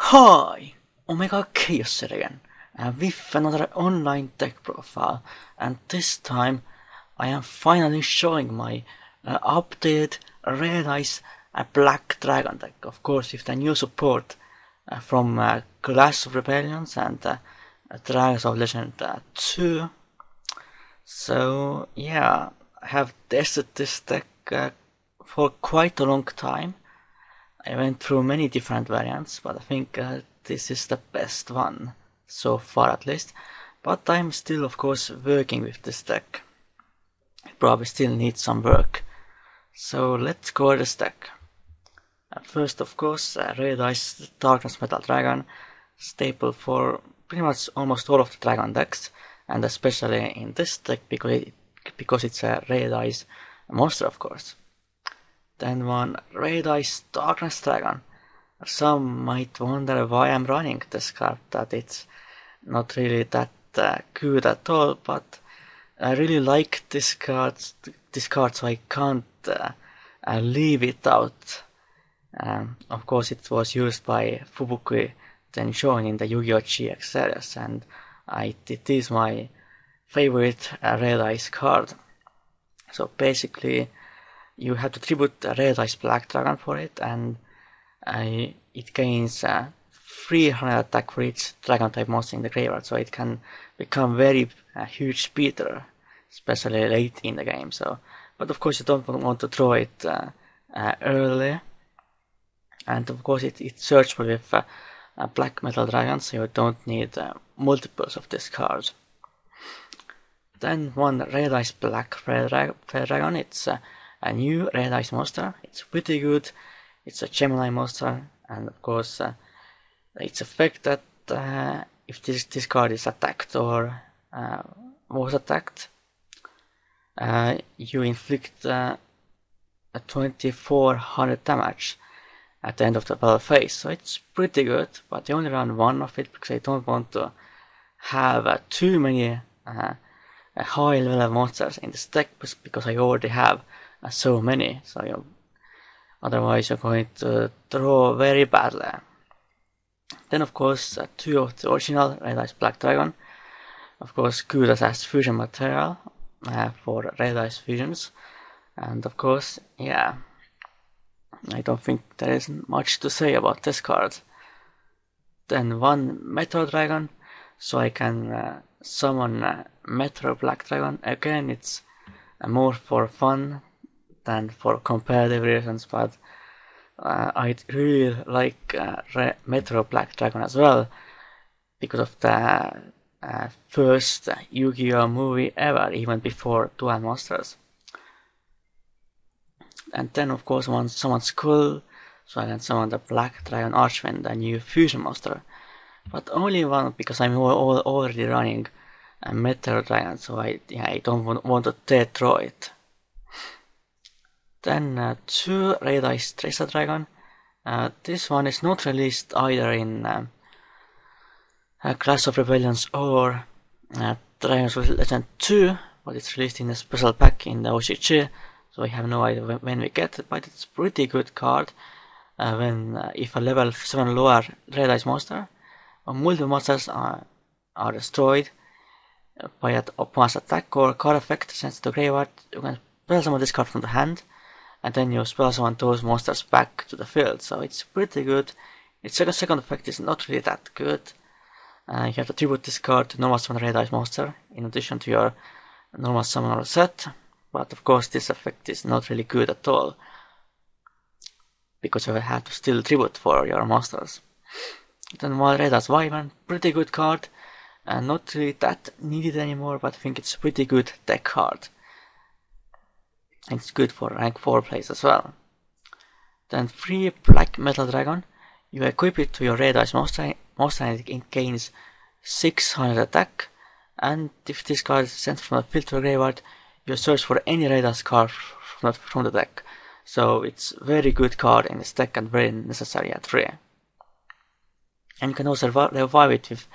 Hi! Omega Khaos here again, with another online tech profile, and this time I am finally showing my updated Red Eyes Black Dragon deck, of course with the new support from Clash of Rebellions and Dragons of Legend 2. So yeah, I have tested this deck for quite a long time. I went through many different variants, but I think this is the best one, so far at least. But I'm still, of course, working with this deck. It probably still needs some work. So let's go over this deck. First, of course, Red Eyes Darkness Metal Dragon, staple for pretty much almost all of the dragon decks, and especially in this deck because it's a Red Eyes monster, of course. Then one Red Eyes Darkness Dragon. Some might wonder why I'm running this card, that it's not really that good at all, but I really like this card so I can't leave it out. Of course it was used by Fubuki Tenshoin in the Yu-Gi-Oh! GX series, and it is my favorite Red Eyes card. So basically you have to tribute a Red Eyes Black Dragon for it, and it gains 300 attack for each dragon type monster in the graveyard, so it can become very huge speeder, especially late in the game. So, but of course you don't want to throw it early, and of course it's searchable with a black metal dragon, so you don't need multiples of this card. Then one Red Eyes Black Red Dragon. It's a new Red Eyes monster. It's pretty good. It's a Gemini monster, and of course its effect that if this card is attacked or was attacked, you inflict a 2400 damage at the end of the battle phase. So it's pretty good, but I only run one of it because I don't want to have too many high level monsters in this deck, because I already have so many, so otherwise you're going to draw very badly. Then of course two of the original Red Eyes Black Dragon, of course good as fusion material for Red Eyes fusions, and of course yeah, I don't think there is much to say about this card. Then one Metro Dragon, so I can summon Metro Black Dragon. Again, it's more for fun than for competitive reasons, but I really like Metro Black Dragon as well, because of the first Yu-Gi-Oh! Movie ever, even before Dual Monsters. And then of course once someone's cool, so I can summon the Black Dragon Archwind, the new fusion monster. But only one, because I'm already running a Meteor Dragon, so I don't want to death throw it. Then two Red Eyes Tracer Dragon. This one is not released either in Clash of Rebellions or Dragons of Legend 2, but it's released in a special pack in the OCG, so I have no idea when we get it, but it's a pretty good card if a level 7 lower Red Eyes monster or multiple monsters are destroyed by an opponent's attack or card effect sent to the graveyard, you can spell summon this card from the hand, and then you spell summon those monsters back to the field. So it's pretty good. Its second effect is not really that good. You have to tribute this card to normal summon Red Eyes monster in addition to your normal summoner set, but of course this effect is not really good at all, because you have to still tribute for your monsters. Then one Red Eyes Wyvern, pretty good card, and not really that needed anymore, but I think it's a pretty good deck card. It's good for rank 4 plays as well. Then 3 Black Metal Dragon. You equip it to your Red Eyes monster and it gains 600 attack, and if this card is sent from the field to a graveyard, you search for any Red Eyes card from the deck. So it's a very good card in this deck and very necessary at 3. And you can also revive it with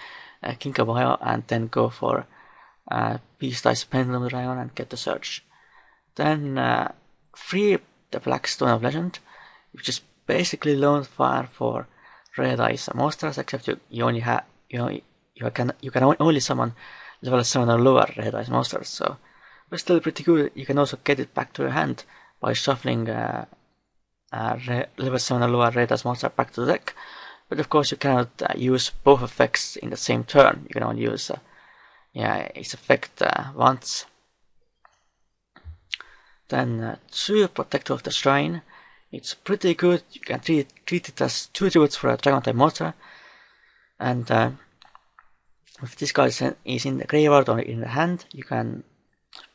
Kinkabaya and then go for Beast Eyes Pendulum Dragon and get the search. Then 3 the Black Stone of Legend, which is basically lone fire for red eyes monsters, except you only have you can only summon level 7 or lower red eyes monsters. So, but still pretty good. You can also get it back to your hand by shuffling level 7 or lower red eyes monster back to the deck. But of course, you cannot use both effects in the same turn. You can only use its effect once. Then 2 Protector of the Shrine. It's pretty good. You can treat it as 2 tributes for a dragon type monster. And if this card is in the graveyard or in the hand, you can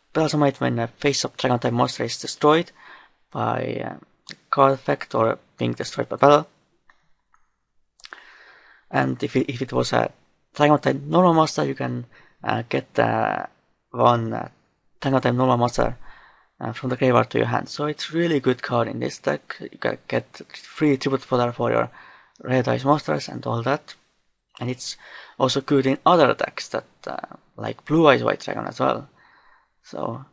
spell summon it when a face-up dragon type monster is destroyed by card effect or being destroyed by battle. And if it was a dragon type normal monster, you can get one dragon type normal monster from the graveyard to your hand. So it's really good card in this deck. You can get 3 tribute fodder for your red eyes monsters and all that. And it's also good in other decks that like blue eyes white dragon as well. So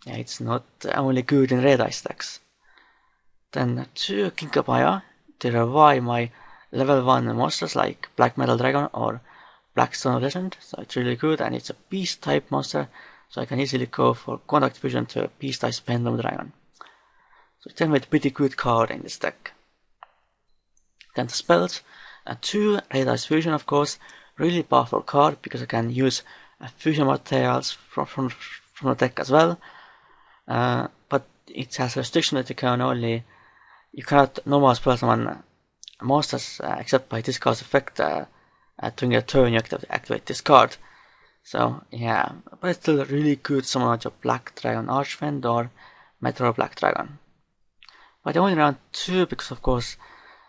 yeah, it's not only good in red eyes decks. Then 2 Kinkabaya to revive my level 1 monsters like Black Metal Dragon or Black Stone of Legend. So it's really good, and it's a beast type monster, so I can easily go for Contact Fusion to a beast type Pendulum Dragon. So it's definitely a pretty good card in this deck. Then the spells. 2 Red Eyes Fusion, of course, really powerful card because I can use fusion materials from the deck as well. But it has a restriction that you cannot normal spell summon monsters except by discard effect during your turn you activate this card. So yeah, but it's still a really good summon of Black Dragon Archfiend or Meteor Black Dragon. But I only run 2 because of course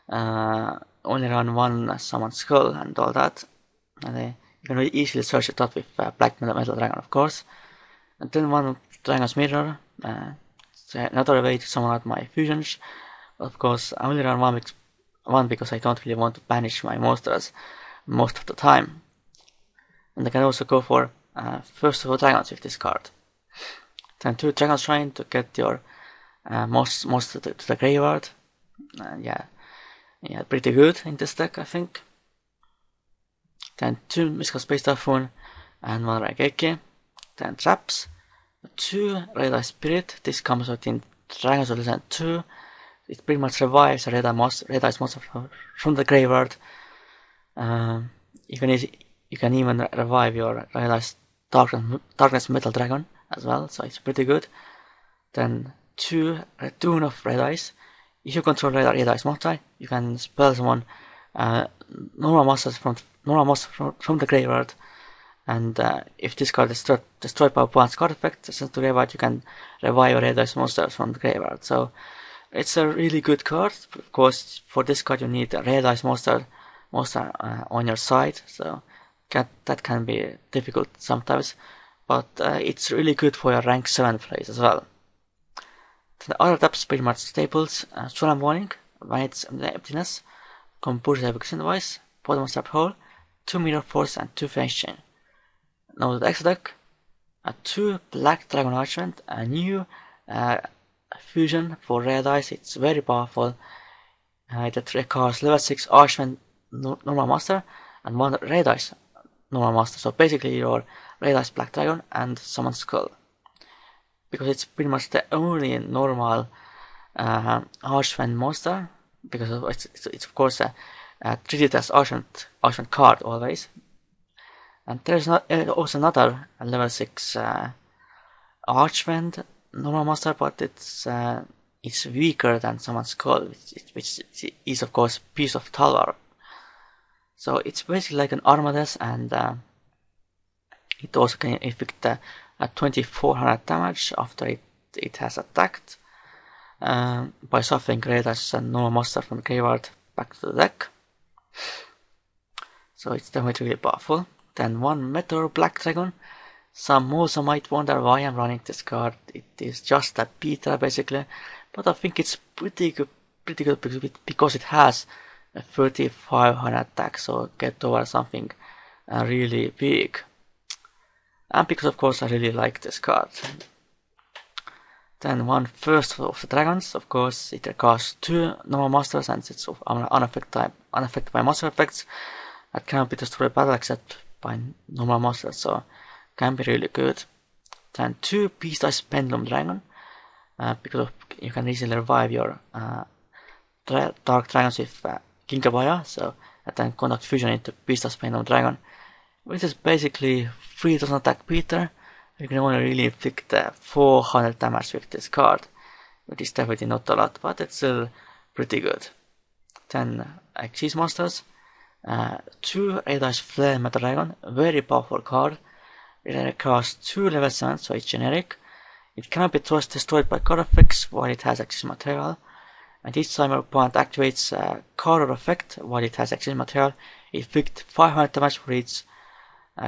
only run 1 summon skull and all that. And you can really easily search it up with Black Metal Dragon, of course. And then 1 Dragon's Mirror. It's another way to summon out my fusions. But of course, I only run 1 because I don't really want to banish my monsters most of the time. And I can also go for first of all dragons with this card. Then 2 Dragon's Shrine to get your monster to the graveyard. Yeah, pretty good in this deck, I think. Then 2 Mystical Space Typhoon and 1 Raigeki. Then traps. 2 Red Eye Spirit. This comes out in Dragons of Legend 2. It pretty much revives a Red Eye monster from the graveyard. You can even revive your Red Eye Darkness Metal Dragon as well, so it's pretty good. Then 2 Return of Red Eyes. If you control Red Eyes monster, you can spell summon normal monsters from the graveyard. And if this card is destroyed by one's card effect, sent to graveyard, you can revive your Red Eyes monsters from the graveyard. So it's a really good card. Of course, for this card you need a Red Eyes monster on your side, so that can be difficult sometimes. But it's really good for your rank 7 plays as well. The other taps pretty much staples. Solemn Warning, Vanity's Emptiness, Composure Evocation Device, Bottom Step Hole, 2 Mirror Force and 2 Fence Chain. Now the extra deck, 2 Black Dragon Archfiend, a new fusion for Red Eyes. It's very powerful. It requires level 6 Archfiend normal monster and 1 Red Eyes normal monster. So basically your Red Eyes Black Dragon and Summon Skull. Because it's pretty much the only normal Archfiend monster. Because it's of course treated as Archfiend card always. And there's also another level 6 Archfiend normal monster, but it's weaker than Summon Skull, which is of course Piece of Talwar. So it's basically like an Armades, and it also can inflict 2400 damage after it has attacked by shuffling Red as a normal monster from the graveyard back to the deck. So it's definitely really powerful. Then 1 Meteor Black Dragon. Some also might wonder why I'm running this card. It is just a beta basically, but I think it's pretty good because it has a 3500 attack, so get over something really big. And because of course I really like this card. Then 1 First of the Dragons. Of course it requires 2 normal monsters and it's of unaffected unaffected by monster effects that cannot be destroyed by battle except by normal monsters, so can be really good. Then 2 Beast Eyes Pendulum Dragon, because you can easily revive your Dark Dragons with Ginkabaya, so and then conduct fusion into Beast Eyes Pendulum Dragon, which is basically 3 doesn't attack Peter. You can only really inflict 400 damage with this card, which is definitely not a lot, but it's still pretty good. Then Cheese Monsters, 2 Red Eyes Flare Metal Dragon, very powerful card. It requires 2 level 7, so it's generic. It cannot be destroyed by card effects while it has access material, and each time your opponent activates a card or effect while it has access material, it inflicts 500 damage for each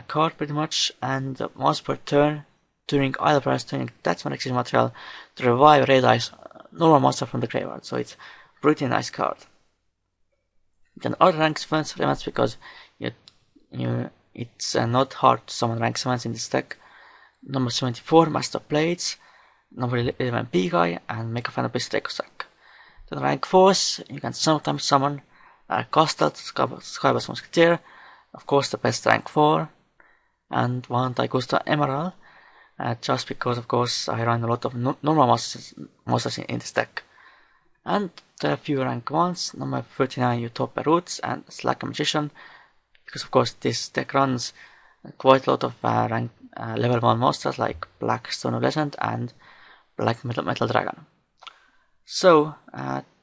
card pretty much, and once per turn during either player's turn, that's one access material to revive Red Eyes normal monster from the graveyard, so it's a pretty nice card. Then other rank 7 elements, because it's not hard to summon rank 7s in this deck. Number 74, Master of Blades, number 11, Big Eye, and Mega Fan of Sack. Then rank 4s, you can sometimes summon Costal, Skyboss Musketeer, of course the best rank 4, and one Daigusta Emerald, just because of course I run a lot of normal monsters in this deck. And there are a few rank 1s, number 39 Utopia Roots and Slacker Magician, because of course this deck runs quite a lot of level 1 monsters like Black Stone of Legend and Black Metal Dragon. So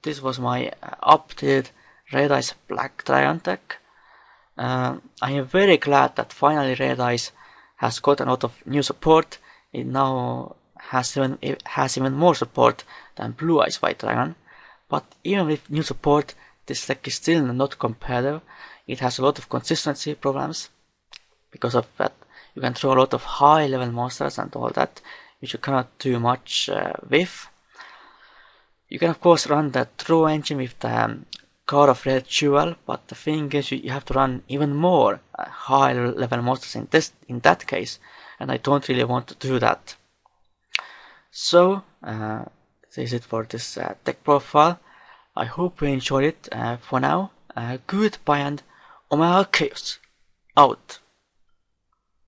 this was my updated Red Eyes Black Dragon deck. I am very glad that finally Red Eyes has got a lot of new support. It now has even more support than Blue Eyes White Dragon. But even with new support, this deck is still not competitive. It has a lot of consistency problems. Because of that, you can throw a lot of high level monsters and all that, which you cannot do much with. You can of course run the Throw engine with the Card of Red Jewel, but the thing is you have to run even more high level monsters in that case, and I don't really want to do that. So this is it for this deck profile. I hope you enjoyed it. For now, goodbye and Omega Khaos out.